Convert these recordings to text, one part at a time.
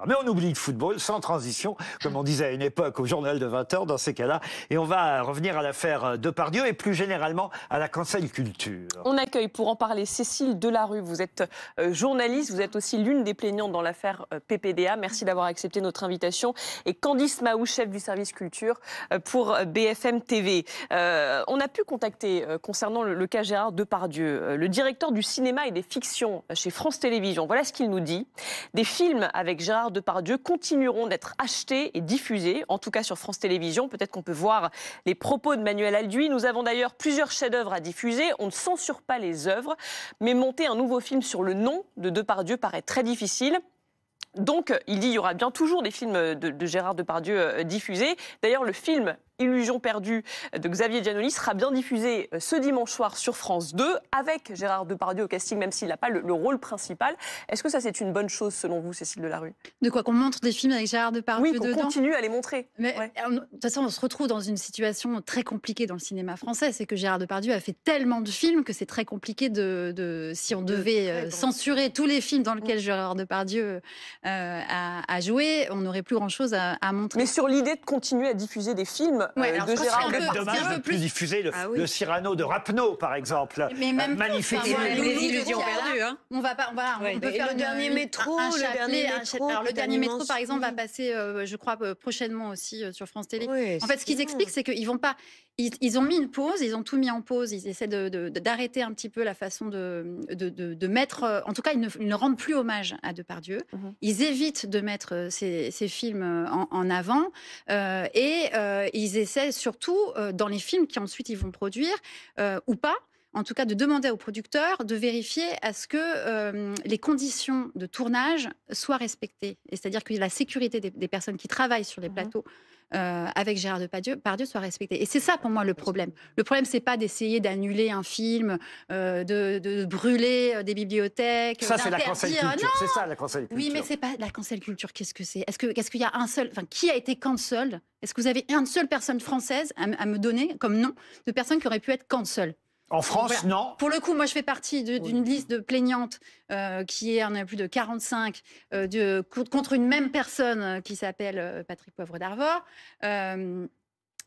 Mais on oublie le football sans transition, comme on disait à une époque au journal de 20h dans ces cas-là. Et on va revenir à l'affaire Depardieu et plus généralement à la cancel culture. On accueille pour en parler Cécile Delarue. Vous êtes journaliste, vous êtes aussi l'une des plaignantes dans l'affaire PPDA. Merci d'avoir accepté notre invitation. Et Candice Mahou, chef du service culture pour BFM TV. On a pu contacter, concernant le cas Gérard Depardieu, le directeur du cinéma et des fictions chez France Télévisions. Voilà ce qu'il nous dit. Des films avec Gérard Depardieu continueront d'être achetés et diffusés, en tout cas sur France Télévisions. Peut-être qu'on peut voir les propos de Manuel Alduy. Nous avons d'ailleurs plusieurs chefs-d'œuvre à diffuser. On ne censure pas les œuvres, mais monter un nouveau film sur le nom de Depardieu paraît très difficile. Donc, il dit qu'il y aura bien toujours des films de Gérard Depardieu diffusés. D'ailleurs, le film Illusion perdue de Xavier Giannoli sera bien diffusé ce dimanche soir sur France 2 avec Gérard Depardieu au casting, même s'il n'a pas le rôle principal. Est-ce que ça, c'est une bonne chose selon vous, Cécile Delarue? De quoi, qu'on montre des films avec Gérard Depardieu dedans? Oui, qu'on continue à les montrer. Mais, ouais. De toute façon, on se retrouve dans une situation très compliquée dans le cinéma français. C'est que Gérard Depardieu a fait tellement de films que c'est très compliqué si on devait censurer tous les films dans lesquels Gérard Depardieu a joué, on n'aurait plus grand-chose à montrer. Mais sur l'idée de continuer à diffuser des films de Gérard Depardieu. Dommage de ne plus diffuser le Cyrano de Rapneau, par exemple. Mais même magnifique. Les illusions perdues. Hein. On peut faire le dernier métro. Alors, le dernier métro, par exemple, va passer, je crois, prochainement aussi sur France Télé. Oui, en fait, ce qu'ils expliquent, c'est qu'ils vont pas. Ils ont mis une pause, ils ont tout mis en pause. Ils essaient d'arrêter un petit peu la façon de mettre. En tout cas, ils ne rendent plus hommage à Depardieu. Ils évitent de mettre ces films en avant et ils essaient surtout dans les films qu'ensuite ils vont produire ou pas. En tout cas, de demander aux producteurs de vérifier à ce que les conditions de tournage soient respectées. C'est-à-dire que la sécurité des personnes qui travaillent sur les plateaux avec Gérard Depardieu soit respectée. Et c'est ça, pour moi, le problème. Le problème, c'est pas d'essayer d'annuler un film, de brûler des bibliothèques, ça, c'est la cancel culture. C'est ça, la cancel culture. Oui, mais c'est pas la cancel culture. Qu'est-ce que c'est? Est-ce qu'il y a un seul... Enfin, qui a été cancel? Est-ce que vous avez une seule personne française à me donner comme nom de personne qui aurait pu être cancel? En France, voilà. Non. Pour le coup, moi, je fais partie d'une liste de plaignantes qui en a plus de 45 contre une même personne qui s'appelle Patrick Poivre d'Arvor. Il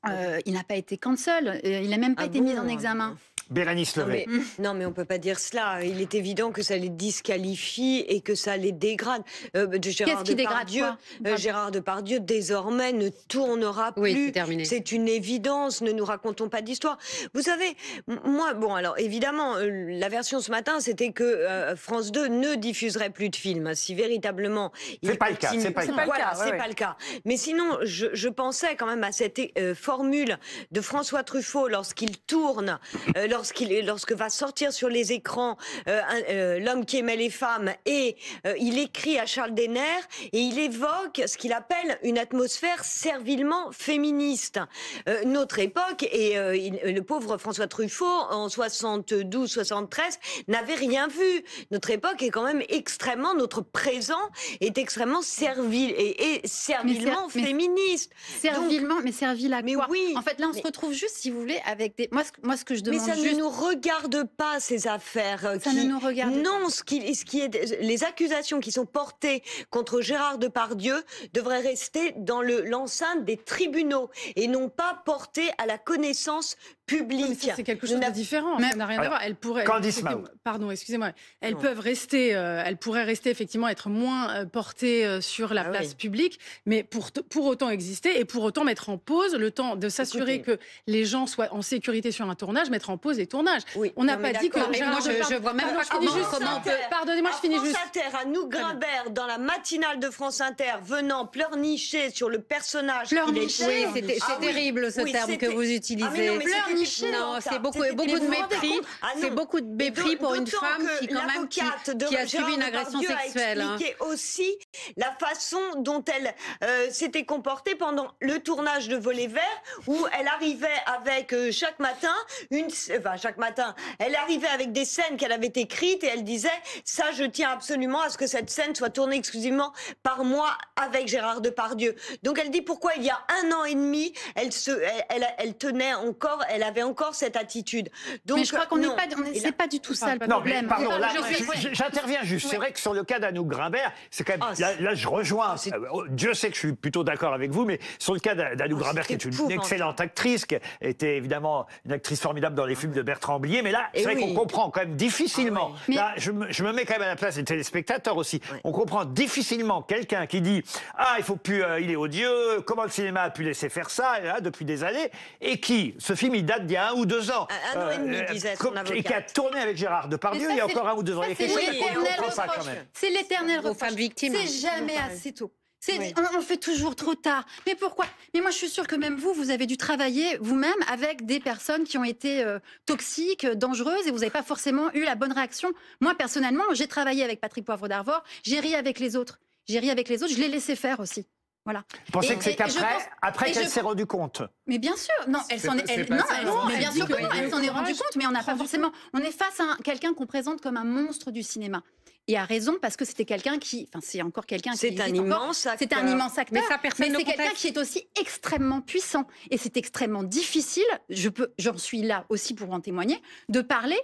n'a pas été cancel. Il n'a même pas été mis en examen. Bérénice Levet. Non, mais on ne peut pas dire cela. Il est évident que ça les disqualifie et que ça les dégrade. Qu'est-ce qui dégrade quoi? Gérard Depardieu, désormais, ne tournera plus. Oui, c'est terminé. C'est une évidence. Ne nous racontons pas d'histoire. Vous savez, moi, bon, alors, évidemment, la version ce matin, c'était que France 2 ne diffuserait plus de films. Si véritablement... C'est pas le cas. C'est pas le cas. Mais sinon, je pensais quand même à cette formule de François Truffaut lorsqu'il tourne... Lorsque va sortir sur les écrans L'homme qui aimait les femmes et il écrit à Charles Denner et il évoque ce qu'il appelle une atmosphère servilement féministe. Notre époque, et le pauvre François Truffaut, en 72-73, n'avait rien vu. Notre époque est quand même extrêmement, notre présent est extrêmement servilement féministe. Servilement, mais servile à quoi? Oui, en fait, là, on se retrouve juste, si vous voulez, avec des... Moi, ce que je demande ne nous regarde pas, ces affaires. Ça ne nous regarde pas. Non, les accusations qui sont portées contre Gérard Depardieu devraient rester dans l'enceinte des tribunaux et non pas portées à la connaissance publique. C'est quelque chose de différent. Ça n'a rien à voir. Elles pourraient. Pardon, excusez-moi. Elles pourraient rester effectivement être moins portées sur la place publique, mais pour autant exister et pour autant mettre en pause le temps de s'assurer que les gens soient en sécurité sur un tournage, mettre en pause les tournages. Oui. On n'a pas dit que. Moi, je vois même pas comment. Pardonnez-moi, je finis juste. France Inter, à nous Grimbert, dans la matinale de France Inter, venant pleurnicher sur le personnage. Pleurnicher, c'est terrible ce terme que vous utilisez. Non, c'est beaucoup de mépris. C'est beaucoup de mépris pour une femme qui quand même qui a subi une agression sexuelle. Expliqué aussi la façon dont elle s'était comportée pendant le tournage de Volet Vert, où elle arrivait avec chaque matin enfin chaque matin, elle arrivait avec des scènes qu'elle avait écrites et elle disait ça, je tiens absolument à ce que cette scène soit tournée exclusivement par moi avec Gérard Depardieu. Donc elle dit pourquoi il y a 1 an et demi, elle tenait encore, elle avait encore cette attitude. Donc, mais je crois qu'on n'est pas, c'est pas du tout ça le problème. Non, mais pardon, là, j'interviens juste. C'est vrai que sur le cas d'Anouk Grimbert, c'est quand même, là je rejoins. Dieu sait que je suis plutôt d'accord avec vous, mais sur le cas d'Anouk Grimbert, qui est une excellente actrice, qui était évidemment une actrice formidable dans les films de Bertrand Blier, mais là, c'est vrai qu'on comprend quand même difficilement. Là, je me mets quand même à la place des téléspectateurs aussi. On comprend difficilement quelqu'un qui dit il faut plus, il est odieux, comment le cinéma a pu laisser faire ça là, depuis des années, et qui, ce film, il date d'il y a 1 ou 2 ans. 1 an et demi, disait son avocat. Et qui a tourné avec Gérard Depardieu il y a encore 1 ou 2 ans. C'est l'éternel reproche. C'est jamais assez tôt. On fait toujours trop tard. Mais pourquoi? Mais moi, je suis sûre que même vous avez dû travailler vous-même avec des personnes qui ont été toxiques, dangereuses, et vous n'avez pas forcément eu la bonne réaction. Moi, personnellement, j'ai travaillé avec Patrick Poivre d'Arvor, j'ai ri avec les autres. Je l'ai laissé faire aussi. Voilà. Vous pensez que c'est après qu'elle s'est rendue compte? Mais bien sûr, non, elle s'en est rendue compte, mais on n'a pas forcément. On est face à quelqu'un qu'on présente comme un monstre du cinéma. Et a raison, parce que c'était quelqu'un qui, enfin c'est encore quelqu'un qui c'est un immense acteur. C'est un immense acteur, mais c'est quelqu'un contexte. qui est aussi extrêmement puissant. Et c'est extrêmement difficile, j'en suis là aussi pour en témoigner, de parler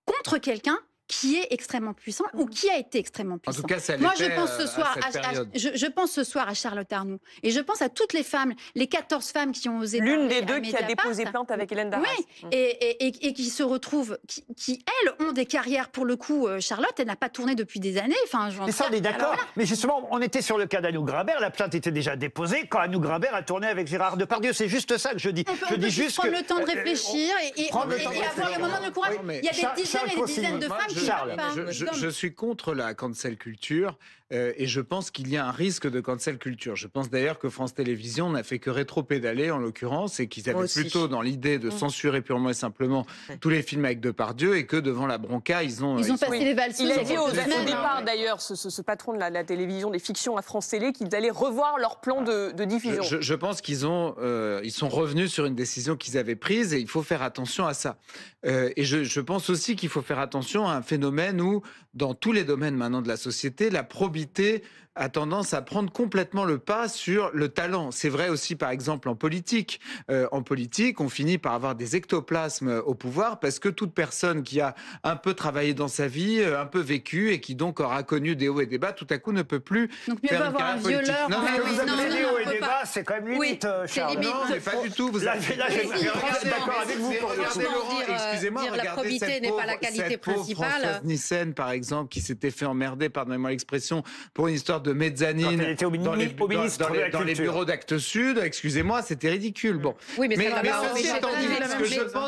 contre quelqu'un qui est extrêmement puissant ou qui a été extrêmement puissant. En tout cas, ça moi, l'était, je pense je pense ce soir à Charlotte Arnoult. Et je pense à toutes les femmes, les 14 femmes qui ont osé... L'une des deux qui a déposé plainte avec Hélène Darras. Oui, et qui se retrouvent, qui, elles, ont des carrières, pour le coup, Charlotte, elle n'a pas tourné depuis des années. Enfin, mais ça, on est d'accord. Voilà. Mais justement, on était sur le cas d'Anouk Grimbert, la plainte était déjà déposée quand Anouk Grimbert a tourné avec Gérard Depardieu. C'est juste ça que je dis. On peut juste prendre le temps de réfléchir et avoir le moment de courage. Il y a des dizaines et des dizaines de femmes qui ne parlent pas. Je suis contre la cancel culture et je pense qu'il y a un risque de cancel culture. Je pense d'ailleurs que France Télévisions n'a fait que rétro-pédaler en l'occurrence et qu'ils avaient plutôt dans l'idée de censurer purement et simplement tous les films avec Depardieu et que devant la bronca, ils ont passé les valseuses. Il a dit au départ d'ailleurs, ce patron de la télévision des fictions à France Télé, qu'ils allaient revoir leur plan de diffusion. Je pense qu'ils ils sont revenus sur une décision qu'ils avaient prise et il faut faire attention à ça. Et je pense aussi qu'il faut faire attention à un phénomène où, dans tous les domaines maintenant de la société, la probité a tendance à prendre complètement le pas sur le talent. C'est vrai aussi, par exemple, en politique. En politique, on finit par avoir des ectoplasmes au pouvoir parce que toute personne qui a un peu travaillé dans sa vie, un peu vécu et qui donc aura connu des hauts et des bas, tout à coup ne peut plus faire une carrière politique. Violeur, non, vous appelez des hauts et des bas, c'est quand même limite, Charles. Limite. Non, mais pas du tout. Vous là, je suis d'accord avec vous. Regardez Laurent, excusez-moi, la probité n'est pas la qualité principale. Françoise Nyssen, par exemple, qui s'était fait emmerder, pardonnez-moi l'expression, pour une histoire de mezzanine dans les bureaux d'Actes Sud. Excusez-moi, c'était ridicule. Bon. Oui, mais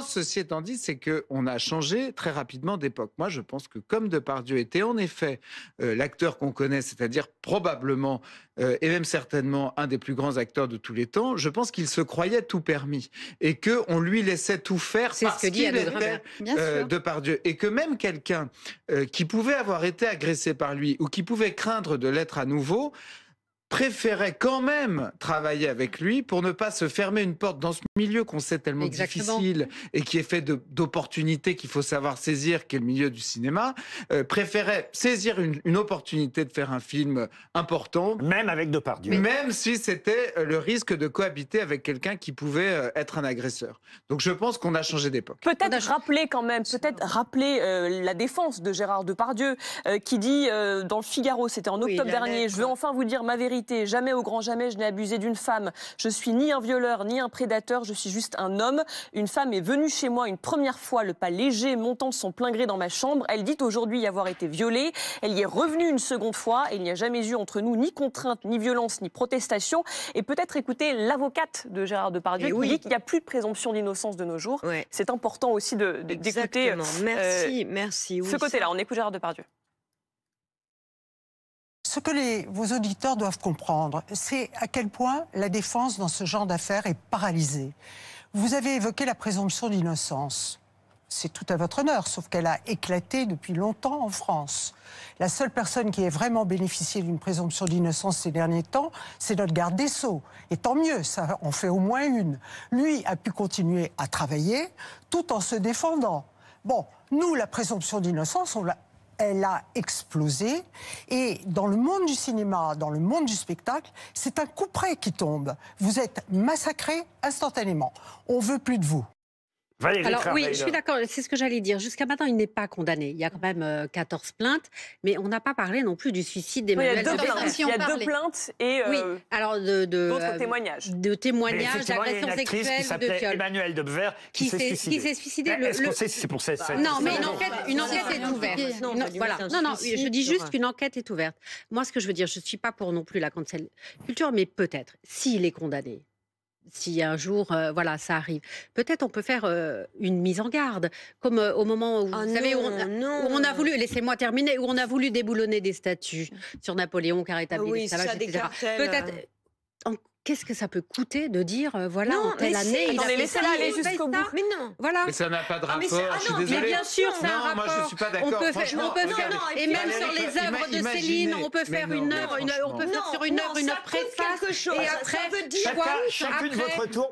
ceci étant dit, c'est qu'on a changé très rapidement d'époque. Moi, je pense que comme Depardieu était en effet l'acteur qu'on connaît, c'est-à-dire probablement et même certainement un des plus grands acteurs de tous les temps, je pense qu'il se croyait tout permis et qu'on lui laissait tout faire parce qu'il était Depardieu. Et que même quelqu'un qui pouvait avoir été agressé par lui ou qui pouvait craindre de l'être à nouveau, préférait quand même travailler avec lui pour ne pas se fermer une porte dans ce milieu qu'on sait tellement difficile et qui est fait d'opportunités qu'il faut savoir saisir, qui est le milieu du cinéma, préférait saisir une opportunité de faire un film important. Même avec Depardieu. Même si c'était le risque de cohabiter avec quelqu'un qui pouvait être un agresseur. Donc je pense qu'on a changé d'époque. Peut-être rappeler la défense de Gérard Depardieu qui dit dans le Figaro, c'était en octobre dernier, je veux enfin vous dire ma vérité. Jamais au grand jamais je n'ai abusé d'une femme. Je suis ni un violeur ni un prédateur, je suis juste un homme. Une femme est venue chez moi une première fois, le pas léger montant de son plein gré dans ma chambre. Elle dit aujourd'hui y avoir été violée. Elle y est revenue une seconde fois et il n'y a jamais eu entre nous ni contrainte, ni violence, ni protestation. Et peut-être écouter l'avocate de Gérard Depardieu qui dit qu'il n'y a plus de présomption d'innocence de nos jours. Ouais. C'est important aussi d'écouter merci. Ce côté-là. On écoute Gérard Depardieu. Ce que vos auditeurs doivent comprendre, c'est à quel point la défense dans ce genre d'affaires est paralysée. Vous avez évoqué la présomption d'innocence. c'est tout à votre honneur, sauf qu'elle a éclaté depuis longtemps en France. La seule personne qui ait vraiment bénéficié d'une présomption d'innocence ces derniers temps, c'est notre garde des Sceaux. Et tant mieux, ça en fait au moins une. Lui a pu continuer à travailler tout en se défendant. Bon, nous, la présomption d'innocence, elle a explosé. Et dans le monde du cinéma, dans le monde du spectacle, c'est un couperet qui tombe. Vous êtes massacrés instantanément. On veut plus de vous. Valérie Alors Trierweiler. oui, je suis d'accord, c'est ce que j'allais dire. Jusqu'à maintenant, il n'est pas condamné. Il y a quand même 14 plaintes, mais on n'a pas parlé non plus du suicide d'Emmanuel Il y a deux plaintes et alors d'autres témoignages. De témoignages d'agressions sexuelles, sexuelles, qui s'appelait Emmanuelle Debevere, qui s'est suicidée. Est-ce qu'on sait si c'est pour ça? Non, mais une enquête est ouverte. Voilà. Non, je dis juste qu'une enquête est ouverte. Moi, ce que je veux dire, je ne suis pas pour non plus la cancel culture, mais peut-être, s'il est condamné, si un jour, voilà, ça arrive, peut-être on peut faire une mise en garde, comme au moment où, vous savez, où on a voulu, laissez-moi terminer, où on a voulu déboulonner des statues sur Napoléon, car établi l'esclavage, etc. Peut-être. Qu'est-ce que ça peut coûter de dire, voilà, en telle année, il a fait ça, aller jusqu'au bout. Mais non, voilà. Mais ça n'a pas de rapport, je suis désolée. Mais bien sûr, c'est un rapport. Moi, je suis pas d'accord. On peut faire, et même sur les œuvres de Céline, on peut faire une œuvre, on peut faire sur une œuvre une préface, et après,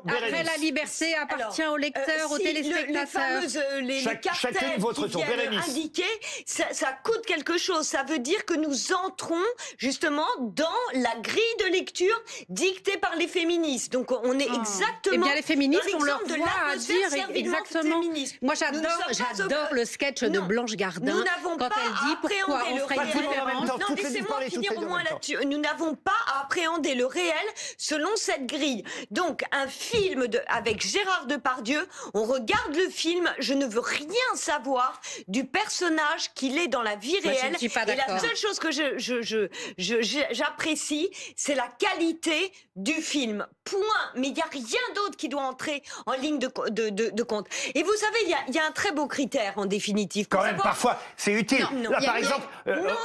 après la liberté appartient au lecteur, au téléspectateur. Les cartels qui viennent indiquer, ça coûte quelque chose. Ça veut dire que nous entrons justement dans la grille de lecture dictée par les féministes. Donc on est exactement. Eh bien les féministes, on leur voit à dire exactement. Moi j'adore le sketch de Blanche Gardin quand elle dit pourquoi on ferait une différence. Non, laissez-moi finir au moins là-dessus. Nous n'avons pas à appréhender le réel selon cette grille. Donc un film avec Gérard Depardieu, on regarde le film, je ne veux rien savoir du personnage qu'il est dans la vie réelle. Et la seule chose que j'apprécie, c'est la qualité du film. Point. Mais il n'y a rien d'autre qui doit entrer en ligne de compte. Et vous savez, il y a un très beau critère en définitive. Quand même, parfois, c'est utile. Là, par exemple,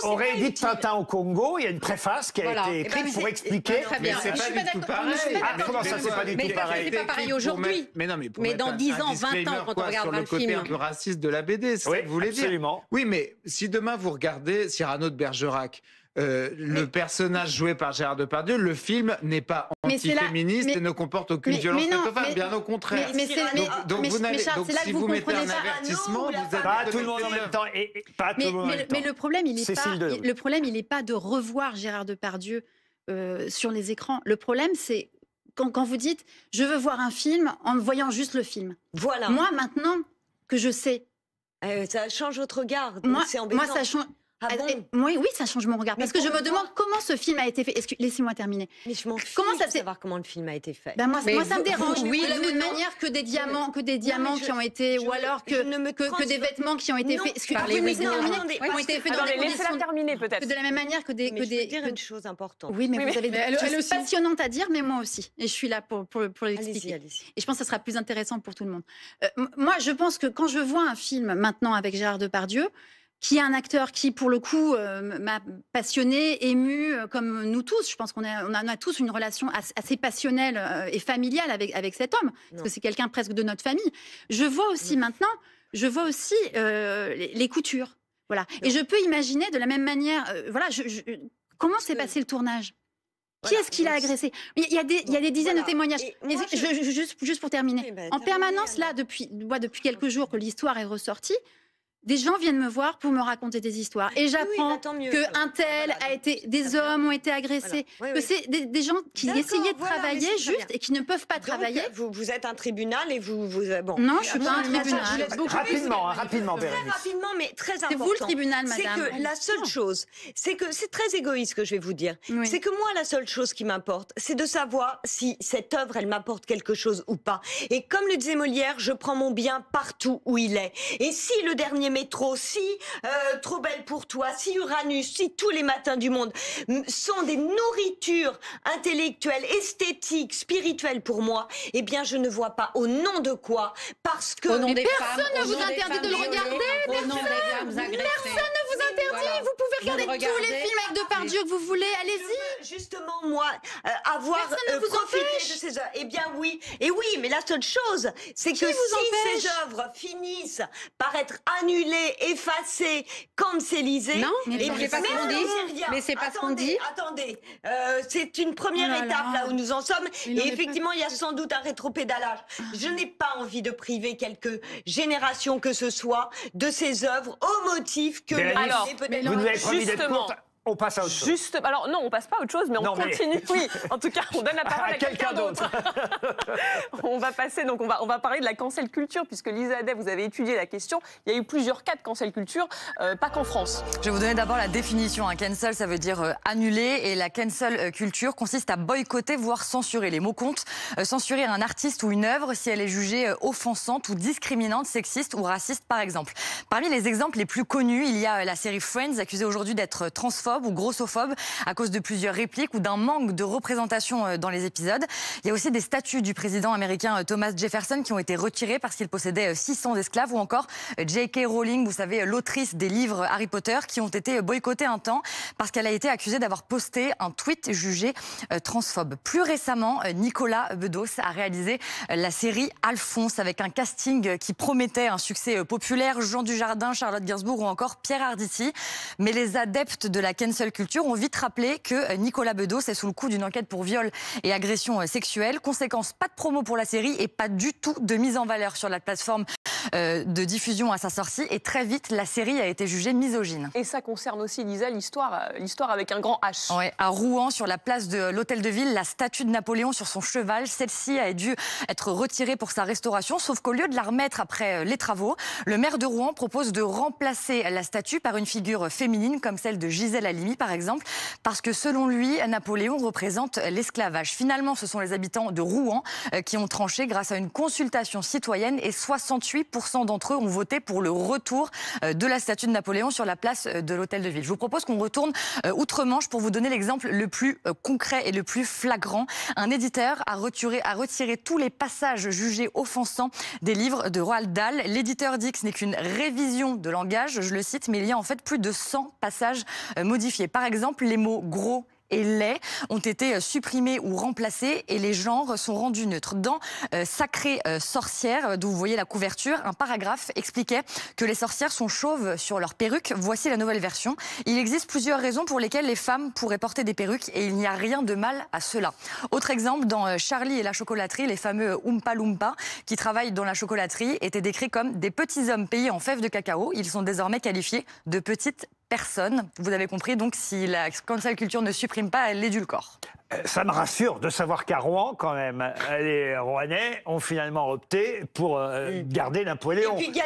on réédite Tintin au Congo, il y a une préface qui a été écrite pour expliquer. Très bien. Mais c'est pas du tout pareil. Comment ça, c'est pas du tout pareil? C'est pas pareil aujourd'hui. Mais dans 10 ans, 20 ans, quand on regardera le film. Sur le côté un peu raciste de la BD, c'est ce que vous voulez dire. Absolument. Oui, mais si demain vous regardez Cyrano de Bergerac, le personnage joué par Gérard Depardieu, le film n'est pas anti-féministe et ne comporte aucune violence faite aux femmes, bien au contraire. Donc si vous mettez un avertissement, vous êtes pas tout le monde en même temps. Mais le problème, il n'est pas de revoir Gérard Depardieu sur les écrans. Le problème, c'est quand vous dites « je veux voir un film en voyant juste le film ». Voilà. Moi, maintenant que je sais... ça change votre regard. Moi, ça change... Ah bon oui, ça change mon regard. Parce que je me demande comment ce film a été fait. Laissez-moi terminer. Mais je m'en fiche de savoir comment le film a été fait. Ben moi, ça me dérange. Oui, de la même manière que des diamants, qui ont été, ou alors que des vêtements qui ont été faits. Ont été faits dans des laissez-la terminer peut-être. De la même manière que des. Je veux dire une chose importante. Oui, mais vous avez des choses passionnantes à dire, mais moi aussi. Et je suis là pour l'expliquer. Et je pense que ça sera plus intéressant pour tout le monde. Moi, je pense que quand je vois un film maintenant avec Gérard Depardieu, qui est un acteur qui, pour le coup, m'a passionné, ému, comme nous tous. Je pense qu'on a tous une relation assez passionnelle et familiale avec cet homme, parce que c'est quelqu'un presque de notre famille. Je vois aussi maintenant, les coutures. Voilà. Et je peux imaginer de la même manière, comment s'est passé le tournage ? Qui est-ce qui l'a agressé ? Il y a des dizaines de témoignages. Juste pour terminer. En permanence, là, depuis quelques jours que l'histoire est ressortie, des gens viennent me voir pour me raconter des histoires. Et j'apprends qu'un tel a été... Des hommes ont été agressés. Que c'est des gens qui essayaient de travailler juste et qui ne peuvent pas travailler. Vous êtes un tribunal et vous... Bon. Non, je ne suis pas un tribunal. Rapidement, Bérénice. Très rapidement, mais très important. C'est vous le tribunal, madame. C'est que la seule chose, c'est que c'est très égoïste ce que je vais vous dire. Oui. C'est que moi, la seule chose qui m'importe, c'est de savoir si cette œuvre, elle m'apporte quelque chose ou pas. Et comme le disait Molière, je prends mon bien partout où il est. Et si le dernier métro, si Trop belle pour toi, si Uranus, si tous les matins du monde sont des nourritures intellectuelles, esthétiques, spirituelles pour moi, eh bien je ne vois pas au nom de quoi, parce que... Mais personne ne vous interdit de le regarder, personne ne vous interdit, vous pouvez regarder tous les films avec Depardieu que vous voulez, allez-y. Justement, moi, avoir profité de ces œuvres, eh bien oui, et oui, mais la seule chose, c'est que si ces œuvres finissent par être annulées, effacées, cancellisées... Non, mais c'est pas ce qu'on dit. Mais c'est pas ce qu'on dit. Attendez, c'est une première étape là où nous en sommes, et effectivement, il y a sans doute un rétropédalage. Je n'ai pas envie de priver quelques générations que ce soit de ces œuvres au motif que... Alors, vous nous avez promis d'être courte. On passe à autre chose. Alors non, on passe pas à autre chose, mais on continue. Oui, en tout cas, on donne la parole à quelqu'un d'autre. On va passer, donc on va parler de la cancel culture, puisque Lisa Adey, vous avez étudié la question. Il y a eu plusieurs cas de cancel culture, pas qu'en France. Je vais vous donner d'abord la définition. Un cancel, ça veut dire annuler, et la cancel culture consiste à boycotter, voire censurer. Les mots comptent. Censurer un artiste ou une œuvre si elle est jugée offensante ou discriminante, sexiste ou raciste, par exemple. Parmi les exemples les plus connus, il y a la série Friends, accusée aujourd'hui d'être transphobe ou grossophobe à cause de plusieurs répliques ou d'un manque de représentation dans les épisodes. Il y a aussi des statues du président américain Thomas Jefferson qui ont été retirées parce qu'il possédait 600 esclaves, ou encore J.K. Rowling, vous savez, l'autrice des livres Harry Potter, qui ont été boycottés un temps parce qu'elle a été accusée d'avoir posté un tweet jugé transphobe. Plus récemment, Nicolas Bedos a réalisé la série Alphonse avec un casting qui promettait un succès populaire, Jean Dujardin, Charlotte Gainsbourg ou encore Pierre Arditi. Mais les adeptes de la cancel culture ont vite rappelé que Nicolas Bedos est sous le coup d'une enquête pour viol et agression sexuelle. Conséquence, pas de promo pour la série et pas du tout de mise en valeur sur la plateforme de diffusion à sa sortie. Et très vite, la série a été jugée misogyne. Et ça concerne aussi, Lisa, l'histoire avec un grand H. Ouais, à Rouen, sur la place de l'Hôtel de Ville, la statue de Napoléon sur son cheval, celle-ci a dû être retirée pour sa restauration, sauf qu'au lieu de la remettre après les travaux, le maire de Rouen propose de remplacer la statue par une figure féminine comme celle de Gisèle Halimi, par exemple, parce que selon lui, Napoléon représente l'esclavage. Finalement, ce sont les habitants de Rouen qui ont tranché grâce à une consultation citoyenne, et 68% d'entre eux ont voté pour le retour de la statue de Napoléon sur la place de l'Hôtel de Ville. Je vous propose qu'on retourne outre-Manche pour vous donner l'exemple le plus concret et le plus flagrant. Un éditeur a retiré tous les passages jugés offensants des livres de Roald Dahl. L'éditeur dit que ce n'est qu'une révision de langage, je le cite, mais il y a en fait plus de 100 passages modifiés. Par exemple, les mots gros et laid ont été supprimés ou remplacés, et les genres sont rendus neutres. Dans Sacrée sorcière, d'où vous voyez la couverture, un paragraphe expliquait que les sorcières sont chauves sur leurs perruques. Voici la nouvelle version. Il existe plusieurs raisons pour lesquelles les femmes pourraient porter des perruques, et il n'y a rien de mal à cela. Autre exemple, dans Charlie et la chocolaterie, les fameux Oompa Loompa qui travaillent dans la chocolaterie étaient décrits comme des petits hommes payés en fèves de cacao. Ils sont désormais qualifiés de petites personnes. Vous avez compris, donc, si la cancel culture ne supprime pas, elle l'édulcore. Ça me rassure de savoir qu'à Rouen, quand même, les Rouennais ont finalement opté pour garder Napoléon. Et puis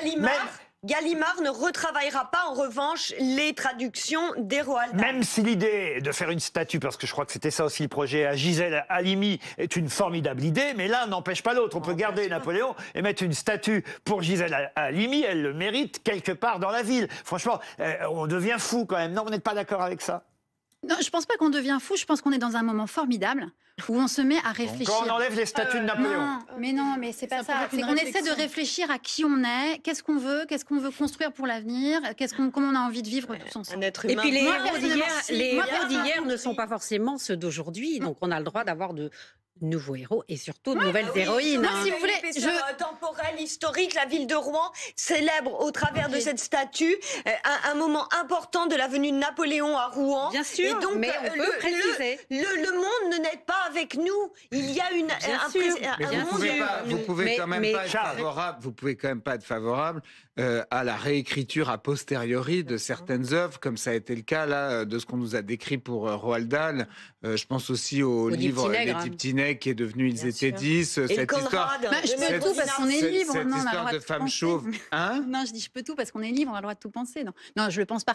Gallimard ne retravaillera pas, en revanche, les traductions des Roald Dahl. Même si l'idée de faire une statue, parce que je crois que c'était ça aussi le projet, à Gisèle Halimi, est une formidable idée, mais l'un n'empêche pas l'autre. On peut garder Napoléon et mettre une statue pour Gisèle Halimi, elle le mérite quelque part dans la ville. Franchement, on devient fou quand même. Non, vous n'êtes pas d'accord avec ça ? Non, je ne pense pas qu'on devient fou, je pense qu'on est dans un moment formidable où on se met à réfléchir. Quand on enlève les statues de Napoléon. Non, mais c'est pas ça. C'est qu'on essaie de réfléchir à qui on est, qu'est-ce qu'on veut construire pour l'avenir, comment on a envie de vivre tous ensemble. Un être humain. Et puis les héros d'hier ne sont pas forcément ceux d'aujourd'hui, donc on a le droit d'avoir de nouveaux héros et surtout de nouvelles héroïnes. Moi, si vous voulez, temporel, historique, la ville de Rouen célèbre au travers de cette statue un moment important de la venue de Napoléon à Rouen. Bien sûr, et donc, mais on peut préciser. Le monde n'est pas avec nous. Il y a vous pouvez quand même pas être favorable à la réécriture a posteriori de certaines œuvres, comme ça a été le cas là de ce qu'on nous a décrit pour Roald Dahl. Je pense aussi au livre Les Dix Petits Nègres qui est devenu Ils étaient 10. Cette histoire. Je peux tout parce qu'on est libre. Cette histoire de femmes chauves. Hein? Non, je dis je peux tout parce qu'on est libre, on a le droit de tout penser. Non, je le pense pas.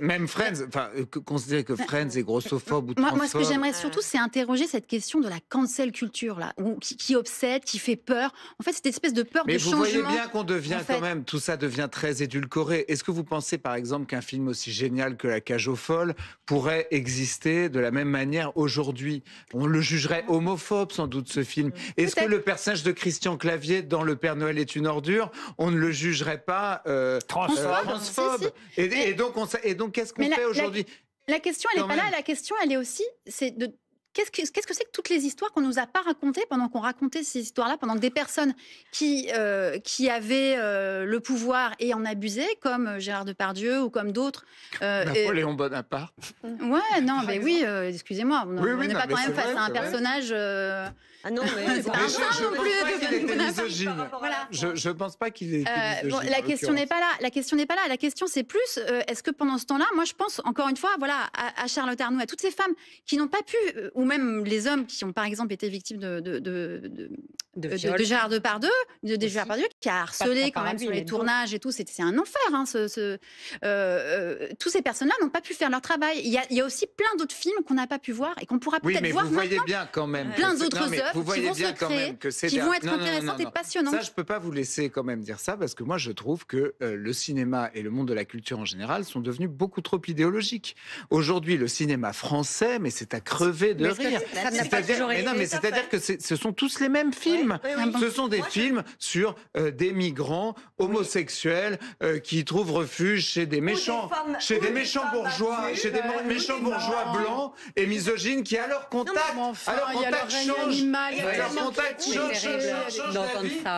Même Friends, considérer que Friends est grossophobe ou transphobe. Moi, ce que j'aimerais surtout surtout, c'est interroger cette question de la cancel culture, là, qui obsède, qui fait peur. En fait, cette espèce de peur de changement. Mais vous voyez bien qu'on devient quand même, tout ça devient très édulcoré. Est-ce que vous pensez, par exemple, qu'un film aussi génial que La Cage aux folles pourrait exister de la même manière aujourd'hui? On le jugerait homophobe, sans doute, ce film. Est-ce que le personnage de Christian Clavier dans Le Père Noël est une ordure, on ne le jugerait pas transphobe? Et donc, qu'est-ce qu'on fait aujourd'hui? La question, elle n'est pas là. La question, elle est aussi, qu'est-ce que c'est que toutes les histoires qu'on nous a pas racontées pendant qu'on racontait ces histoires-là, pendant que des personnes qui avaient le pouvoir et en abusaient, comme Gérard Depardieu ou comme d'autres. Napoléon Bonaparte. Ouais, non, mais oui, excusez-moi, on n'est pas quand même face à un personnage. Ah non, mais je ne pense pas qu'il est misogyne. La question n'est pas là. La question, c'est plus, est-ce que pendant ce temps-là, moi je pense, encore une fois, voilà, à Charlotte Arnoult, à toutes ces femmes qui n'ont pas pu, ou même les hommes qui ont par exemple été victimes de Gérard Depardieu, qui a harcelé quand même sur les tournages et tout, c'est un enfer. Hein, tous ces personnes-là n'ont pas pu faire leur travail. Il y a aussi plein d'autres films qu'on n'a pas pu voir et qu'on pourra peut-être voir maintenant. Oui, mais vous voyez bien quand même. Plein d'autres œuvres qui vont se créer, qui vont être intéressantes et passionnantes. Ça, je ne peux pas vous laisser quand même dire ça, parce que moi, je trouve que le cinéma et le monde de la culture en général sont devenus beaucoup trop idéologiques. Aujourd'hui, le cinéma français, mais c'est à crever de rire. C'est-à-dire que ce sont tous les mêmes films. Ce sont des films sur des migrants homosexuels qui trouvent refuge chez des méchants bourgeois, blancs et misogynes qui, à leur contact, changent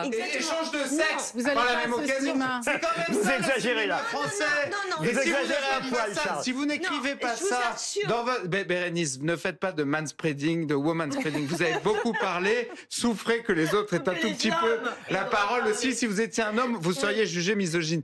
et changent de sexe par la même occasion. C'est quand même ça. Vous exagérez là. Vous exagérez un poil. Si vous n'écrivez pas ça dans votre... Bérénice, ne faites pas de manspreading, de womanspreading. Vous avez beaucoup parlé. Souffrez que les autres aient un tout petit peu la parole aussi. Si vous étiez un homme, vous seriez jugé misogyne.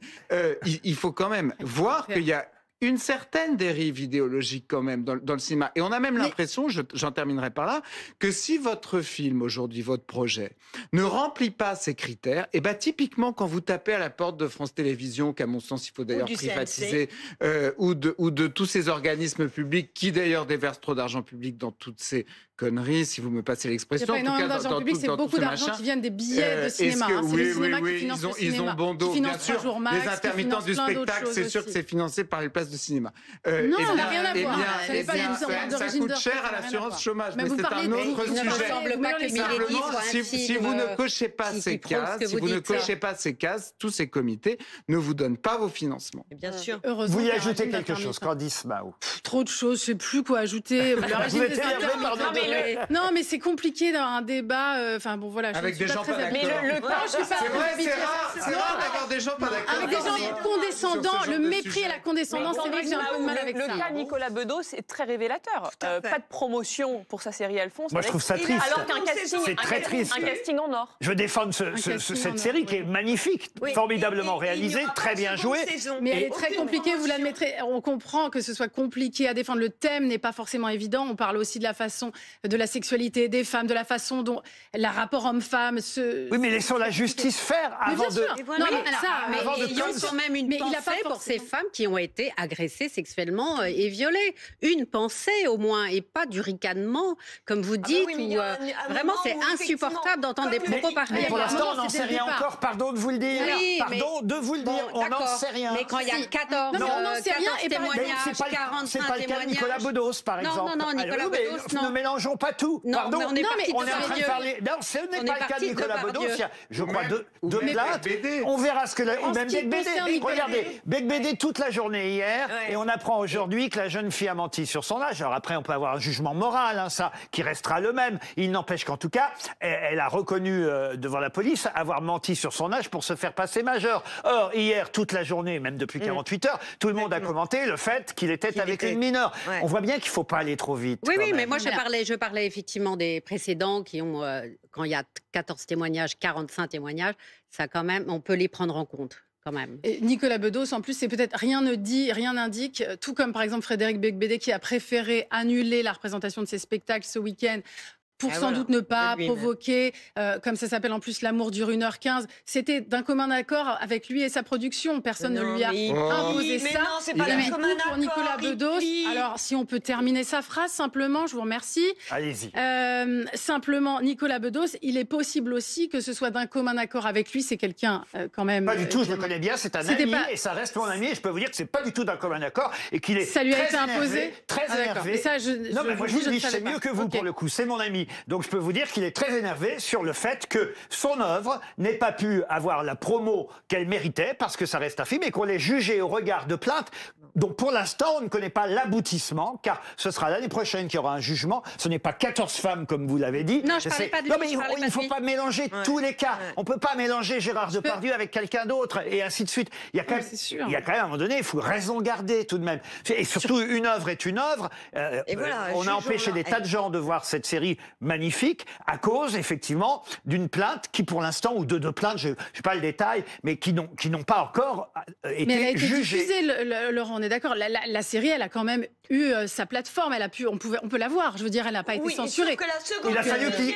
Il faut quand même voir qu'il y a une certaine dérive idéologique quand même dans le cinéma. Et on a même l'impression, j'en terminerai par là, que si votre film aujourd'hui, votre projet, ne remplit pas ces critères, et typiquement quand vous tapez à la porte de France Télévisions, qu'à mon sens il faut d'ailleurs privatiser, ou de tous ces organismes publics qui d'ailleurs déversent trop d'argent public dans toutes ces conneries, si vous me passez l'expression. C'est pas énormément d'argent public, c'est beaucoup d'argent qui viennent des billets de cinéma. C'est le cinéma qui finance le cinéma. Ils ont bon dos, bien sûr. Les intermittents du spectacle, c'est sûr que c'est financé par les places de cinéma. Non, ça n'a rien à voir. Ça coûte cher à l'assurance chômage, mais c'est un autre sujet. Si vous ne cochez pas ces cases, tous ces comités ne vous donnent pas vos financements. Bien sûr. Vous y ajoutez quelque chose, Candice Mahou? Trop de choses, je ne sais plus quoi ajouter. Non, mais c'est compliqué dans un débat. Enfin bon, voilà. Avec des gens pas d'accord. C'est vrai, c'est rare d'avoir des gens pas d'accord. Avec des gens condescendants, le mépris et la condescendance, c'est vrai que j'ai un peu de mal avec ça. Le cas Nicolas Bedos, c'est très révélateur. Pas de promotion pour sa série Alphonse. Moi, je trouve ça triste. Alors qu'un casting, c'est très triste. Un casting en or. Je défends cette série qui est magnifique, formidablement réalisée, très bien jouée. Mais elle est très compliquée, vous l'admettrez. On comprend que ce soit compliqué à défendre. Le thème n'est pas forcément évident. On parle aussi de la façon de la sexualité des femmes, de la façon dont le rapport homme-femme se... Oui, mais laissons la justice faire avant de... Non, mais ayons quand même une pensée pour ces femmes qui ont été agressées sexuellement et violées. Une pensée au moins, et pas du ricanement, comme vous dites. Vraiment, c'est insupportable d'entendre des propos pareils. Mais pour l'instant, on n'en sait rien encore. Pardon de vous le dire. On n'en sait rien. Mais quand il y a 14 témoignages, 45 témoignages... C'est pas le cas de Nicolas Bedos, par exemple. Non, Nicolas Bedos, non. Ne mélangeons pas tout. Pardon. On est en train de parler... Non, ce n'est pas le cas de Nicolas Bedos. Il y a, je crois, deux plaintes. On verra ce que... Même Becbédé. Regardez, Becbédé toute la journée hier, et on apprend aujourd'hui que la jeune fille a menti sur son âge. Alors après, on peut avoir un jugement moral, ça, qui restera le même. Il n'empêche qu'en tout cas, elle a reconnu devant la police avoir menti sur son âge pour se faire passer majeur. Or, hier, toute la journée, même depuis 48 heures, tout le monde a commenté le fait qu'il était avec une mineure. On voit bien qu'il ne faut pas aller trop vite. Oui, mais moi, je parlais effectivement des précédents qui ont, quand il y a 14 témoignages, 45 témoignages, ça quand même, on peut les prendre en compte. Quand même. Et Nicolas Bedos, en plus, c'est peut-être rien ne dit, rien n'indique, tout comme par exemple Frédéric Becbédé qui a préféré annuler la représentation de ses spectacles ce week-end pour sans doute ne pas provoquer, comme ça s'appelle en plus, l'amour dure 1h15. C'était d'un commun accord avec lui et sa production. Personne ne lui a imposé ça. Non, c'est pas d'un commun accord. Pour Nicolas Bedos. Alors, si on peut terminer sa phrase, simplement, je vous remercie. Allez-y. Simplement, Nicolas Bedos, il est possible aussi que ce soit d'un commun accord avec lui. C'est quelqu'un, quand même... Pas du tout, je le connais bien, c'est un ami, et ça reste mon ami, et je peux vous dire que c'est pas du tout d'un commun accord, et qu'il est ça lui a été imposé, très énervé. Mais ça, non, mais moi, je vous dis, je sais mieux que vous, pour le coup, c'est mon ami. Donc, je peux vous dire qu'il est très énervé sur le fait que son œuvre n'ait pas pu avoir la promo qu'elle méritait, parce que ça reste un film, et qu'on l'ait jugé au regard de plaintes. Donc, pour l'instant, on ne connaît pas l'aboutissement, car ce sera l'année prochaine qu'il y aura un jugement. Ce n'est pas 14 femmes, comme vous l'avez dit. Non, je parlais pas de lui. Non, mais il ne faut pas mélanger tous les cas. On ne peut pas mélanger Gérard Depardieu avec quelqu'un d'autre, et ainsi de suite. Il y a quand même, il y a quand même, à un moment donné, il faut raison garder, tout de même. Et surtout, une œuvre est une œuvre. On a empêché des tas de gens de voir cette série magnifique à cause, effectivement, d'une plainte qui, pour l'instant, ou de deux plaintes, je n'ai pas le détail, mais qui n'ont pas encore été jugées. Mais elle a été diffusée, Laurent, on est d'accord. La série, elle a quand même eu sa plateforme. Elle a pu, on peut la voir. Je veux dire, elle n'a pas été censurée.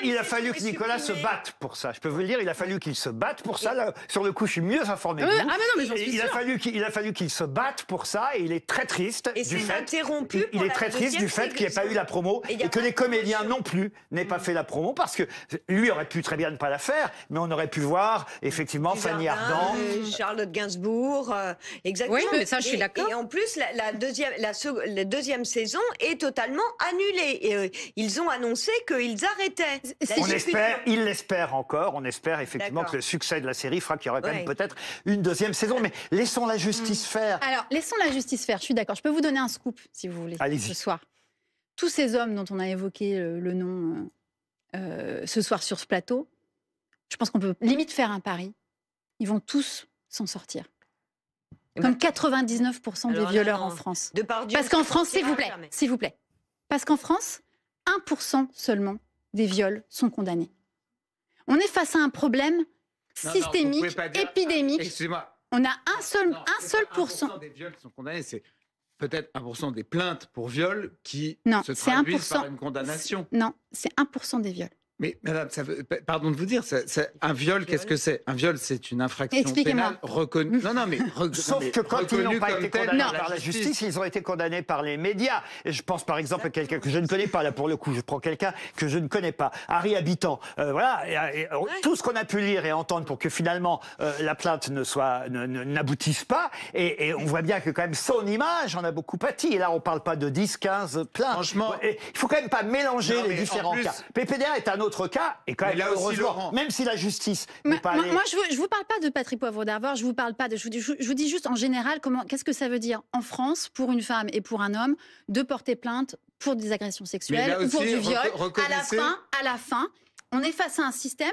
Il a fallu que Nicolas se batte pour ça. Je peux vous le dire, il a fallu qu'il se batte pour ça. Là, sur le coup, je suis mieux informé que vous. Ah, mais non, mais j'en suis il a fallu qu'il se batte pour ça, et il est très triste du fait. Il est très triste du fait qu'il n'y ait pas eu la promo et que les comédiens non plus n'aient pas fait la promo, parce que lui aurait pu très bien ne pas la faire, mais on aurait pu voir effectivement Fanny Ardant, Charlotte Gainsbourg, exactement. Oui, mais ça, je suis d'accord. Et en plus, la deuxième saison est totalement annulée. Et, ils ont annoncé qu'ils arrêtaient. Ils l'espèrent encore. On espère effectivement que le succès de la série fera qu'il y aura quand même peut-être une deuxième saison. Mais laissons la justice faire. Alors, laissons la justice faire. Je suis d'accord. Je peux vous donner un scoop, si vous voulez, ce soir. Tous ces hommes dont on a évoqué le nom ce soir sur ce plateau, je pense qu'on peut limite faire un pari. Ils vont tous s'en sortir. Comme 99% des violeurs en France. Parce qu'en France, s'il vous plaît, parce qu'en France, 1% seulement des viols sont condamnés. On est face à un problème systémique, épidémique. Excusez-moi. On a un seul pourcent. Des viols qui sont condamnés, c'est peut-être 1% des plaintes pour viol qui se traduisent 1%. par une condamnation. Non, c'est 1% des viols. Mais madame, pardon de vous dire, un viol, qu'est-ce que c'est? Un viol, c'est une infraction pénale reconnue. Non, mais sauf que quand ils n'ont pas été condamnés par la justice, ils ont été condamnés par les médias. Et je pense par exemple à quelqu'un que je ne connais pas, là pour le coup, je prends quelqu'un que je ne connais pas, Harry Habitant. Voilà, tout ce qu'on a pu lire et entendre pour que finalement la plainte n'aboutisse pas. Et on voit bien que quand même son image en a beaucoup pâti. Et là, on ne parle pas de 10, 15 plaintes. Franchement, il ne faut quand même pas mélanger les différents cas. PPDA est un autre cas, et quand même, heureusement, même si la justice n'est pas allée... Moi, je vous parle pas de Patrick Poivre d'Arvor, je vous parle pas de... Je vous dis juste en général, qu'est-ce que ça veut dire en France, pour une femme et pour un homme, de porter plainte pour des agressions sexuelles ou pour du viol. À la fin, on est face à un système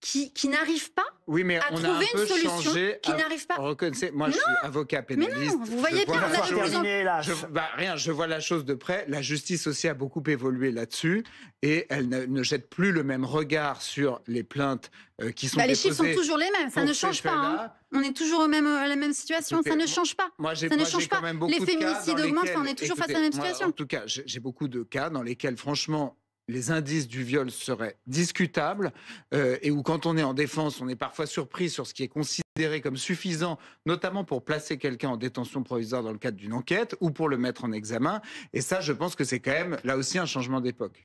qui n'arrive pas à trouver une solution, qui n'arrive pas... Reconnaissez, moi, je suis avocat pénaliste. Mais non, vous voyez bien, on a de plus en plus... je vois la chose de près. La justice aussi a beaucoup évolué là-dessus, et elle ne jette plus le même regard sur les plaintes qui sont déposées. Les chiffres sont toujours les mêmes, ça ne change pas. Hein. On est toujours à la même situation, ça ne change pas. Ça ne change pas. Les féminicides augmentent, on est toujours face à la même situation. En tout cas, j'ai beaucoup de cas dans lesquels, franchement, les indices du viol seraient discutables, et où quand on est en défense, on est parfois surpris sur ce qui est considéré comme suffisant, notamment pour placer quelqu'un en détention provisoire dans le cadre d'une enquête ou pour le mettre en examen. Et ça, je pense que c'est quand même, là aussi, un changement d'époque.